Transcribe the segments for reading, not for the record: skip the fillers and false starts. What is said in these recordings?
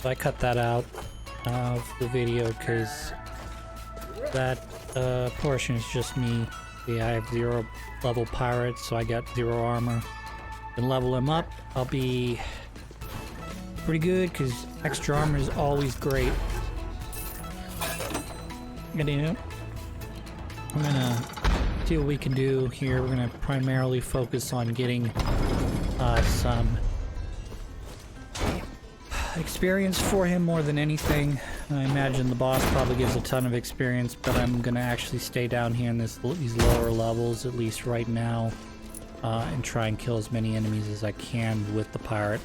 So I cut that out of the video because that portion is just me. Yeah, I have 0 level pirates, so I got 0 armor. And level him up, I'll be pretty good because extra armor is always great. And you know, I'm gonna see what we can do here. We're gonna primarily focus on getting some experience for him more than anything. I imagine the boss probably gives a ton of experience, but I'm gonna actually stay down here in these lower levels, at least right now, and try and kill as many enemies as I can with the pirate.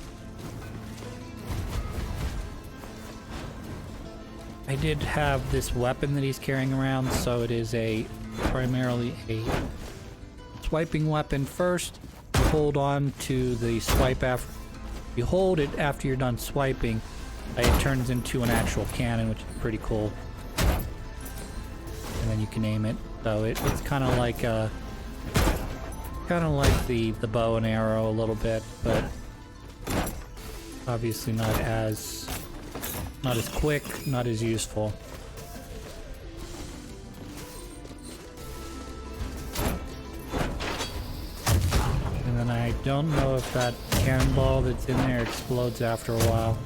I did have this weapon that he's carrying around, so it is primarily a swiping weapon first. You hold on to the swipe after you hold it after you're done swiping. It turns into an actual cannon, which is pretty cool. And then you can aim it. So it's kind of like the bow and arrow a little bit, but obviously not as quick, not as useful. And then I don't know if that cannonball that's in there explodes after a while.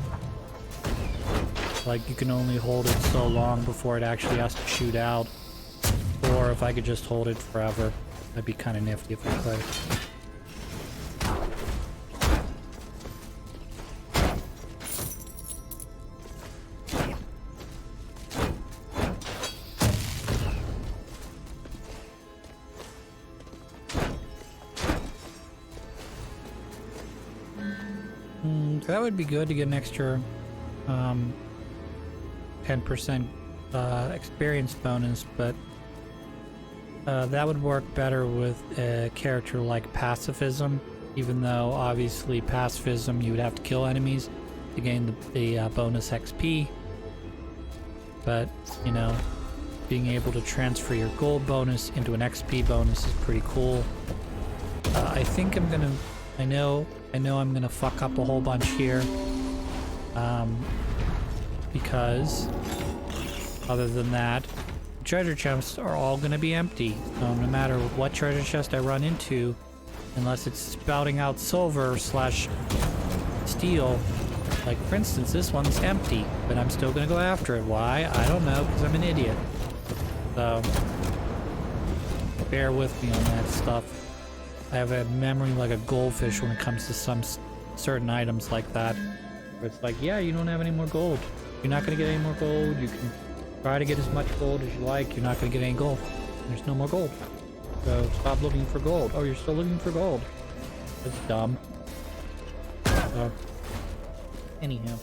Like, you can only hold it so long before it actually has to shoot out. Or if I could just hold it forever, that'd be kind of nifty if I could. That would be good to get an extra 10% experience bonus, but that would work better with a character like Pacifism, even though obviously Pacifism you would have to kill enemies to gain the bonus XP. But, you know, being able to transfer your gold bonus into an XP bonus is pretty cool. I think I'm gonna... I know I'm gonna fuck up a whole bunch here. Because other than that, treasure chests are all gonna be empty. So no matter what treasure chest I run into, unless it's spouting out silver / steel, like for instance this one's empty, but I'm still gonna go after it. Why? I don't know, because I'm an idiot. So bear with me on that stuff. I have a memory like a goldfish when it comes to some certain items like that. Where it's like, yeah, you don't have any more gold. You're not going to get any more gold. You can try to get as much gold as you like. You're not going to get any gold. There's no more gold. So stop looking for gold. Oh, you're still looking for gold. That's dumb. So, anyhow.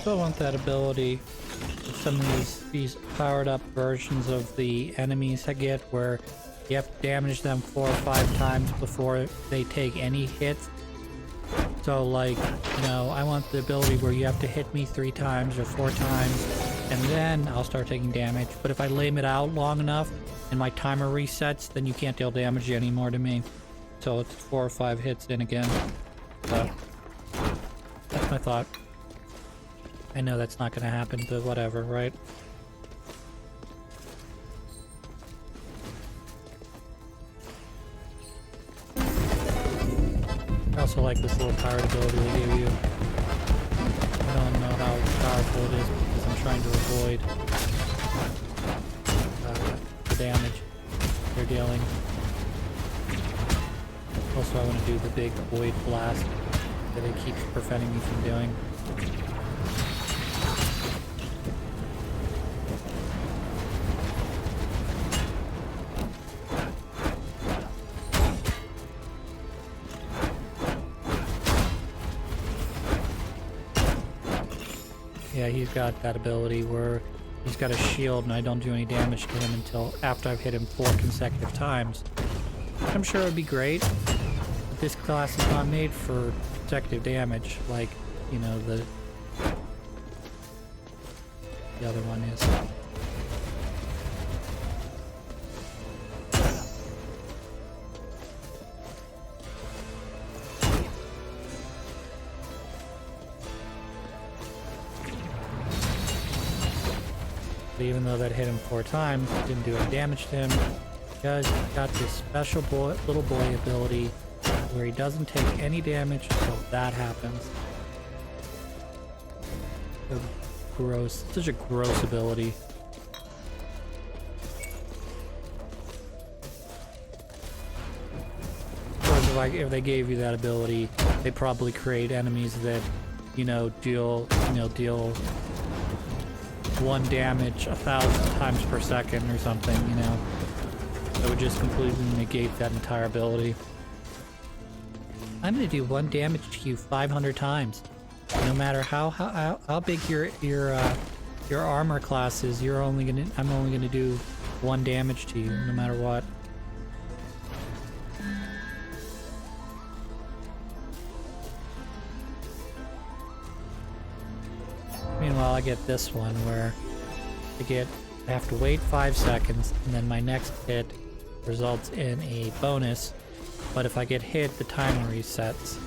Still want that ability with some of these powered up versions of the enemies I get, where you have to damage them 4 or 5 times before they take any hits. So like, you know, I want the ability where you have to hit me 3 times or 4 times and then I'll start taking damage. But if I lame it out long enough and my timer resets, then you can't deal damage anymore to me. So it's 4 or 5 hits in again. So that's my thought. I know that's not going to happen, but whatever, right? I also like this little pirate ability they give you. I don't know how powerful it is because I'm trying to avoid the damage they're dealing. Also, I want to do the big void blast that it keeps preventing me from doing. Yeah, he's got that ability where he's got a shield and I don't do any damage to him until after I've hit him 4 consecutive times. I'm sure it would be great, but this class is not made for consecutive damage like, you know, the other one is. But even though that hit him 4 times, it didn't do any damage to him, because he's got this special little boy ability where he doesn't take any damage until that happens. So gross. Such a gross ability. Of course, if they gave you that ability, they'd probably create enemies that, you know, deal 1 damage 1,000 times per second or something, you know. That would just completely negate that entire ability. I'm gonna do 1 damage to you 500 times. No matter how big your armor class is, I'm only gonna do 1 damage to you, no matter what. Meanwhile, I get this one where I have to wait 5 seconds, and then my next hit results in a bonus. But if I get hit, the timer resets.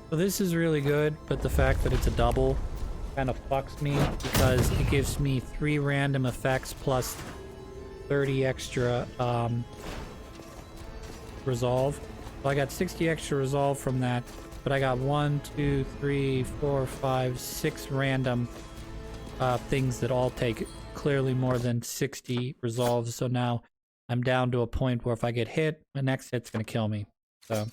So this is really good, but the fact that it's a double kind of fucks me because it gives me 3 random effects plus 30 extra resolve. So I got 60 extra resolve from that, but I got 1, 2, 3, 4, 5, 6 random things that all take clearly more than 60 resolve. So now I'm down to a point where if I get hit, the next hit's gonna kill me. So.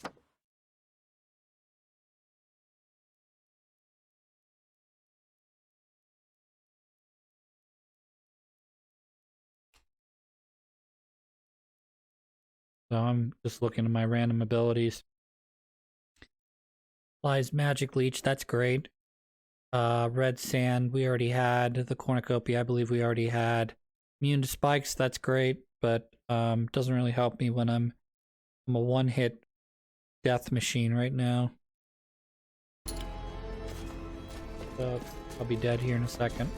So I'm just looking at my random abilities. Applies Magic Leech, that's great. Red Sand, we already had. The Cornucopia, I believe we already had. Immune to Spikes, that's great, but doesn't really help me when I'm a 1-hit death machine right now. So I'll be dead here in a second.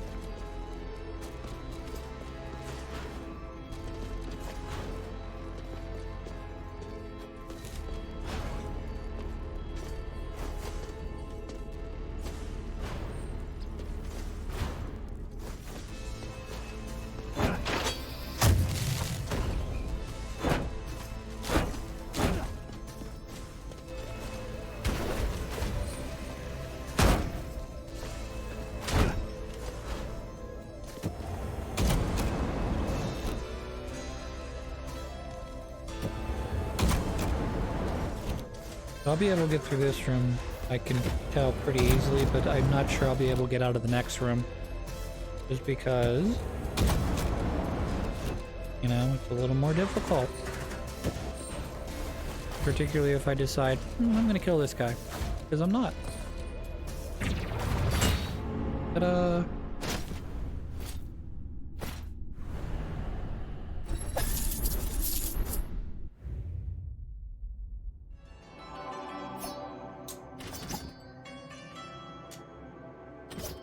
I'll be able to get through this room, I can tell pretty easily, but I'm not sure I'll be able to get out of the next room. Just because, you know, it's a little more difficult. Particularly if I decide, I'm gonna kill this guy. Because I'm not. Ta-da!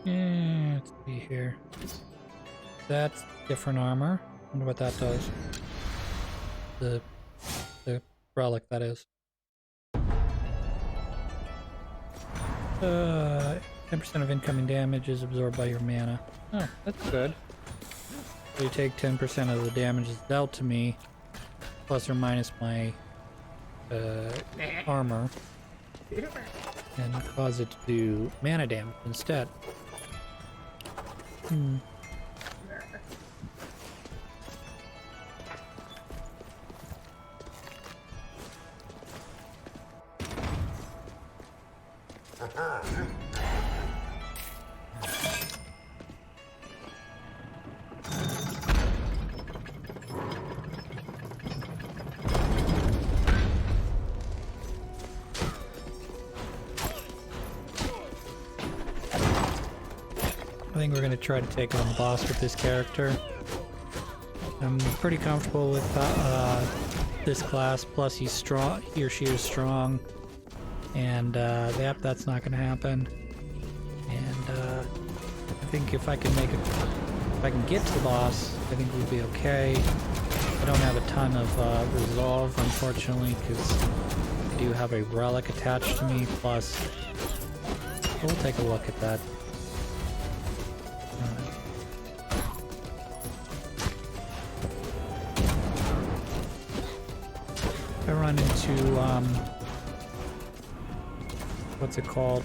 Yeah, let's see here. That's different armor. Wonder what that does. The relic, that is. 10% of incoming damage is absorbed by your mana. Oh, that's good. So you take 10% of the damage that's dealt to me, plus or minus my armor, and cause it to do mana damage instead. I think we're gonna try to take on the boss with this character. I'm pretty comfortable with this class, plus he's strong, he or she is strong, and yep, that's not gonna happen. And I think if I can make it, if I can get to the boss, I think we'll be okay. I don't have a ton of resolve, unfortunately, because I do have a relic attached to me, plus we'll take a look at that. I run into, what's it called?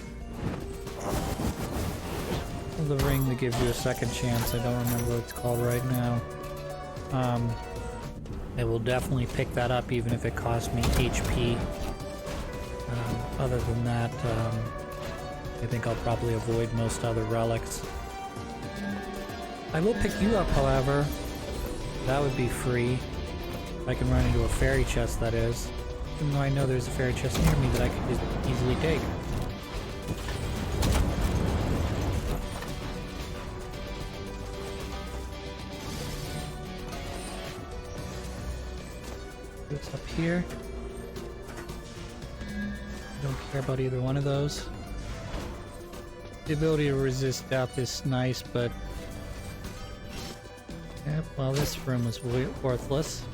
The ring that gives you a second chance. I don't remember what it's called right now. I will definitely pick that up even if it costs me HP. Other than that, I think I'll probably avoid most other relics. I will pick you up, however. That would be free. I can run into a fairy chest, that is. Even though I know there's a fairy chest near me that I could just easily take. What's up here? I don't care about either one of those. The ability to resist death is nice, but... Yep, well, this room was worthless.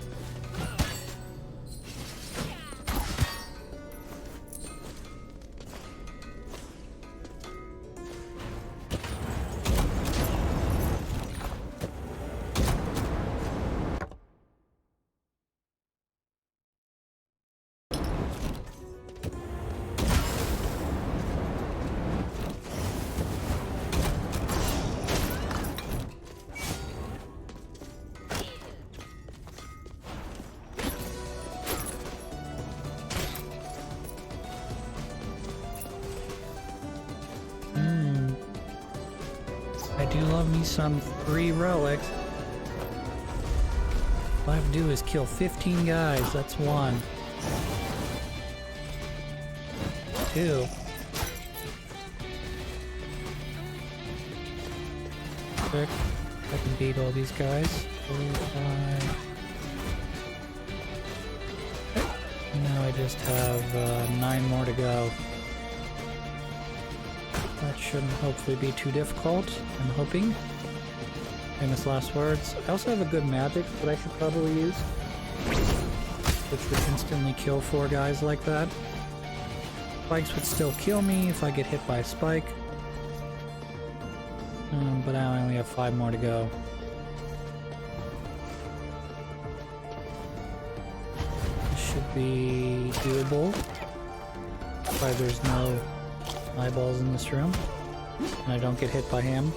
I do love me some free relics. All I have to do is kill 15 guys. That's 1. 2. 6. I can beat all these guys. 4, 5. Now I just have 9 more to go. That shouldn't hopefully be too difficult, I'm hoping. Famous last words. I also have a good magic that I should probably use, which would instantly kill 4 guys like that. Spikes would still kill me if I get hit by a spike. But now I only have 5 more to go. This should be doable. Sorry, there's no eyeballs in this room, and I don't get hit by him.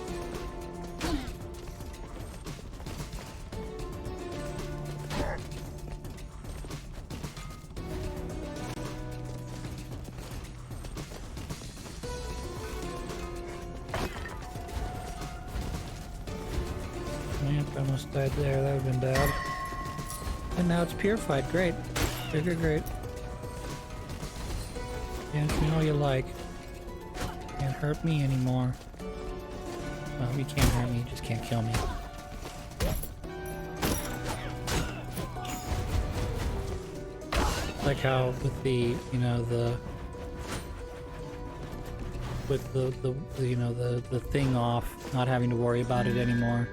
Yep, I almost died there. That would have been bad. And now it's purified. Great. Great. Dance me all you like. Can't hurt me anymore. Well, you can't hurt me, you just can't kill me. Like how with the, you know, with the you know, the thing off, not having to worry about it anymore.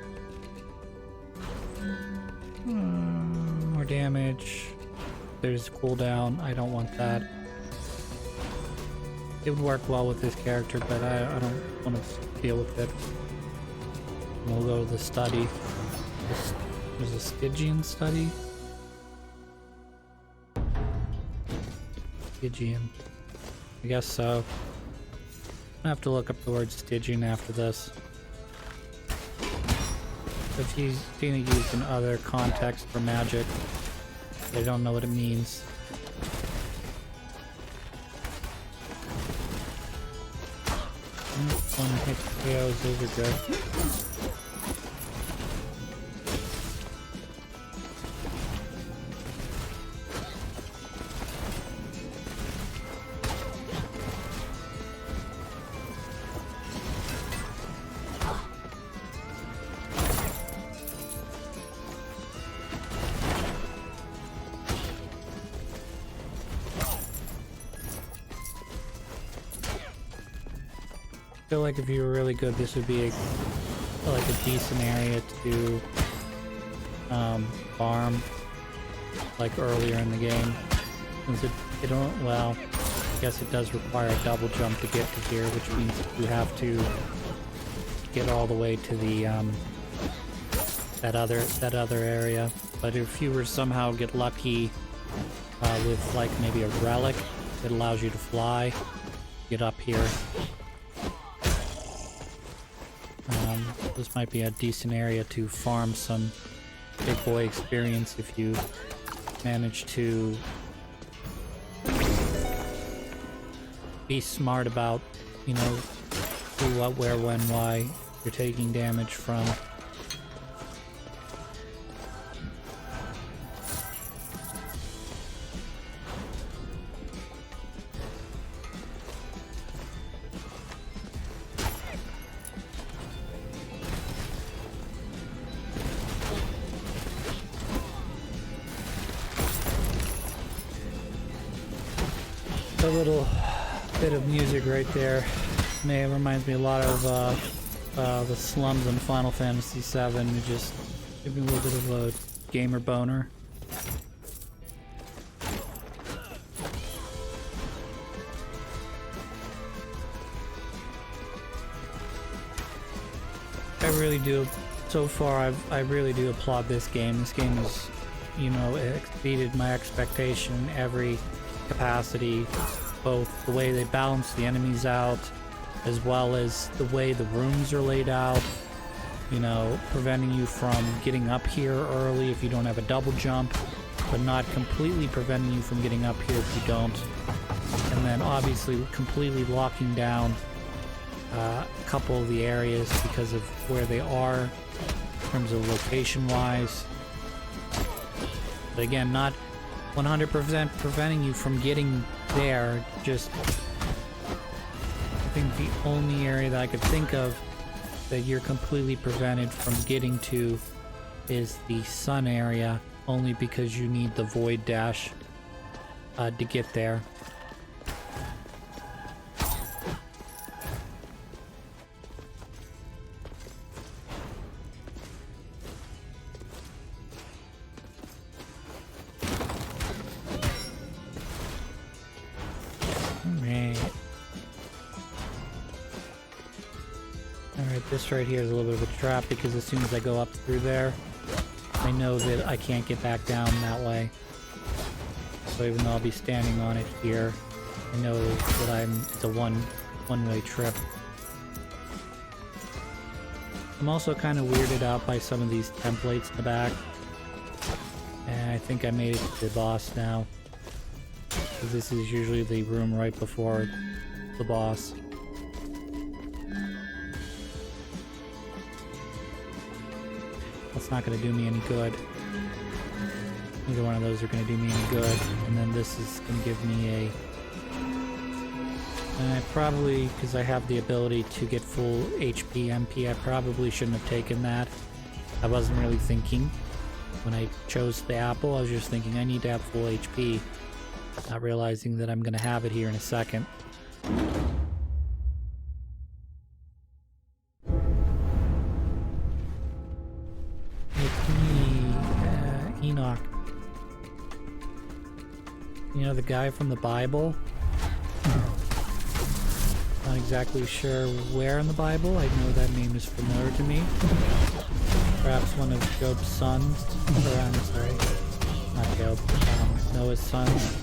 More damage. There's cooldown. I don't want that. It would work well with this character, but I don't want to deal with it. We'll go to the study. There's a Stygian study. Stygian. I guess so. I have to look up the word Stygian after this. If he's being used in other contexts for magic, I don't know what it means. One hit KOs, those are good. I feel like if you were really good, this would be like a decent area to farm, like earlier in the game. Since it don't, well, I guess it does require a double jump to get to here, which means you have to get all the way to the that other area. But if you were to somehow get lucky with like maybe a relic that allows you to fly, get up here. This might be a decent area to farm some big boy experience if you manage to be smart about, you know, who, what, where, when, why you're taking damage from. A little bit of music right there. It reminds me a lot of the slums in Final Fantasy VII. It just gives me a little bit of a gamer boner. I really do. So far, I really do applaud this game. This game has, you know, exceeded my expectation in every capacity, both the way they balance the enemies out as well as the way the rooms are laid out, you know, preventing you from getting up here early if you don't have a double jump, but not completely preventing you from getting up here if you don't, and then obviously completely locking down a couple of the areas because of where they are in terms of location wise, but again, not 100% preventing you from getting there. Just, I think the only area that I could think of that you're completely prevented from getting to is the sun area, only because you need the void dash to get there. This right here is a little bit of a trap because as soon as I go up through there, I know that I can't get back down that way. So even though I'll be standing on it here, I know that it's a one-way trip. I'm also kind of weirded out by some of these templates in the back. And I think I made it to the boss now. Because this is usually the room right before the boss. That's not going to do me any good. Neither one of those are going to do me any good. And then this is going to give me a... And I probably, because I have the ability to get full HP, MP, I probably shouldn't have taken that. I wasn't really thinking. When I chose the apple, I was just thinking I need to have full HP. Not realizing that I'm going to have it here in a second. Enoch. You know, the guy from the Bible? Not exactly sure where in the Bible. I know that name is familiar to me. Perhaps one of Job's sons. Or, I'm sorry. Not Job. Noah's sons.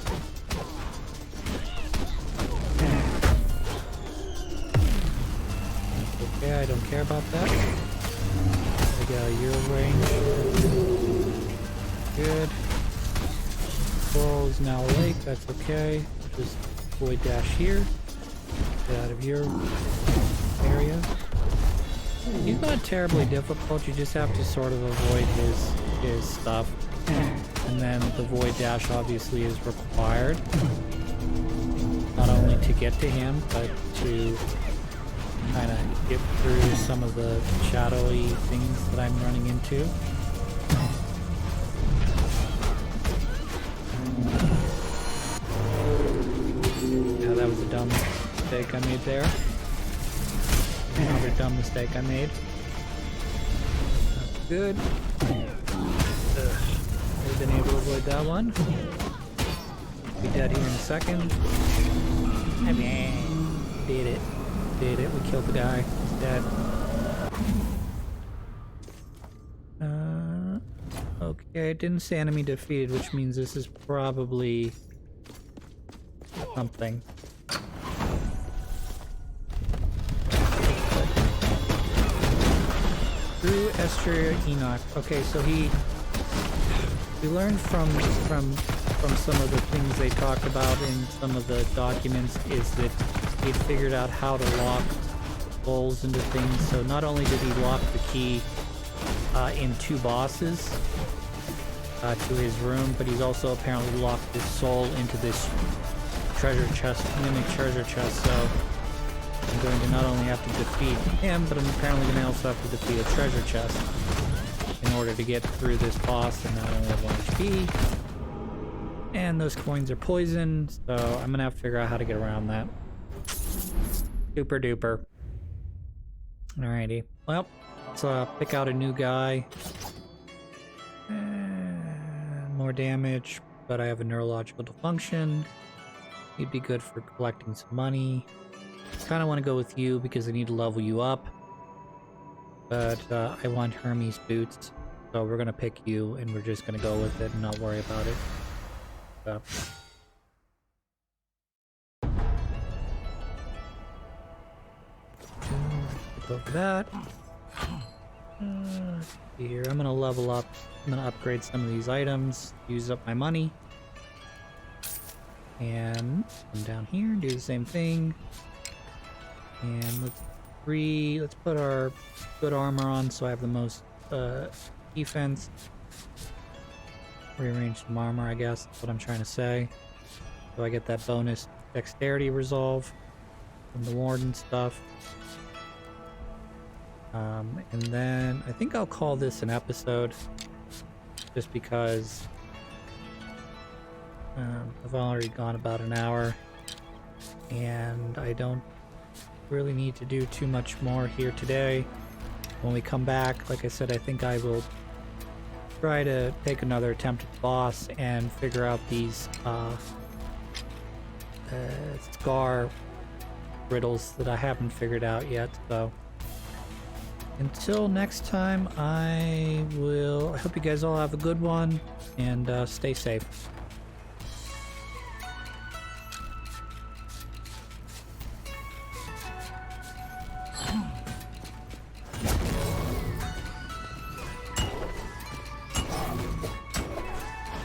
Okay, I don't care about that. I got a Euro range. Good. Coral is now awake, that's okay. Just void dash here. Get out of your area. area. He's not terribly difficult, you just have to sort of avoid his stuff. And then the void dash obviously is required. Not only to get to him, but to kind of get through some of the shadowy things that I'm running into. Yeah, that was a dumb mistake I made there. Another dumb mistake I made. That's good. I've been able to avoid that one. Be dead here in a second. Did it. Did it. We killed the guy. He's dead. Okay, it didn't say enemy defeated, which means this is probably something. Through Estria Enoch. Okay, so we learned from some of the things they talked about in some of the documents is that he figured out how to lock holes into things. So not only did he lock the key in 2 bosses to his room, but he's also apparently locked his soul into this treasure chest, mimic treasure chest. So I'm going to not only have to defeat him, but I'm apparently going to also have to defeat a treasure chest in order to get through this boss, and now I only have 1 HP. And those coins are poison, so I'm going to have to figure out how to get around that. Super duper. Alrighty. Well, let's pick out a new guy. More damage, but I have a neurological dysfunction. He'd be good for collecting some money. Kind of want to go with you because I need to level you up. But I want Hermes boots, so we're going to pick you and we're just going to go with it and not worry about it. So. Over that. Here, I'm gonna level up. I'm gonna upgrade some of these items, use up my money, and come down here and do the same thing. And let's put our good armor on so I have the most defense. Rearrange some armor, I guess. That's what I'm trying to say. So I get that bonus dexterity resolve from the warden stuff. And then I think I'll call this an episode, just because I've already gone about an hour and I don't really need to do too much more here today. When we come back, like I said, I think I will try to take another attempt at the boss and figure out these scar riddles that I haven't figured out yet. So until next time, I hope you guys all have a good one and stay safe.